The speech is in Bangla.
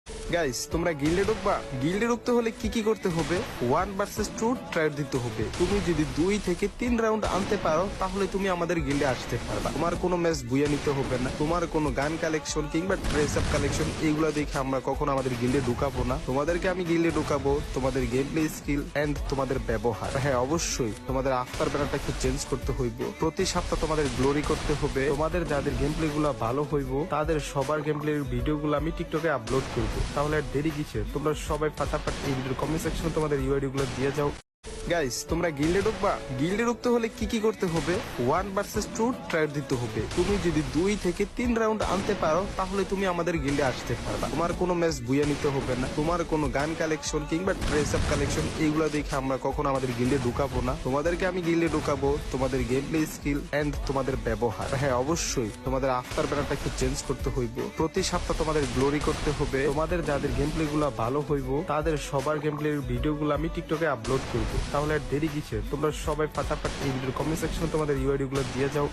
গাইস, তোমরা গিল্ডে ঢুকবা। গিল্ডে ঢুকতে হলে কি কি করতে হবে? 1 vs 2 ট্রায়াল দিতে হবে। তুমি যদি 2 থেকে 3 রাউন্ড আনতে পারো তাহলে তুমি আমাদের গিল্ডে আসতে পারবা। তোমার কোনো ম্যাচ বুয়া নিতে হবে না। তোমার কোনো গান কালেকশন কিংবা ড্রেস আপ কালেকশন এইগুলো দেখে আমরা কখনো আমাদের গিল্ডে ঢুকাবো না। তোমাদেরকে আমি গিল্ডে ঢুকাবো তোমাদের গেম প্লে স্কিল এন্ড তোমাদের ব্যবহার। হ্যাঁ, অবশ্যই তোমাদের আফটার ব্যানারটা একটু চেঞ্জ করতে হইব। প্রতি সপ্তাহ তোমাদের গ্লোরি করতে হবে। তোমাদের যাদের গেম প্লে গুলো ভালো হইব তাদের সবার গেম প্লে ভিডিও গুলো আমি টিকটকে আপলোড করবো। তাহলে আর দেরি কিসে? তোমরা সবাই ফাটাফাট এই ভিডিওর কমেন্ট সেকশনে তোমাদের ইউআইডি গুলো দিয়ে যাও। গাইস, তোমরা গিল্ডে ঢুকবা। গিল্ডে ঢুকতে হলে কি কি করতে হবে? 1 vs 2 ট্রায়াল দিতে হবে। তুমি যদি 2 থেকে 3 রাউন্ড আনতে পারো তাহলে তুমি আমাদের গিল্ডে আসতে পারবা। তোমার কোনো ম্যাচ বুয়া নিতে হবে না। তোমার কোনো গান কালেকশন কিংবা ড্রেস আপ কালেকশন এইগুলো দেখে আমরা কখনো আমাদের গিল্ডে ঢুকাবো না। তোমাদেরকে আমি গিল্ডে ঢুকাবো তোমাদের গেম প্লে স্কিল এন্ড তোমাদের ব্যবহার। হ্যাঁ, অবশ্যই তোমাদের আফটার ব্যানারটা একটু চেঞ্জ করতে হইব। প্রতি সপ্তাহ তোমাদের গ্লোরি করতে হবে। তোমাদের যাদের গেম প্লে গুলো ভালো হইব তাদের সবার গেম প্লে ভিডিও গুলো আমি টিকটকে আপলোড করবো। তাহলে আর দেরি কিসে? তোমরা সবাই ফাটাফাট এই ভিডিওর কমেন্ট সেকশনে তোমাদের ইউআইডি গুলো দিয়ে যাও।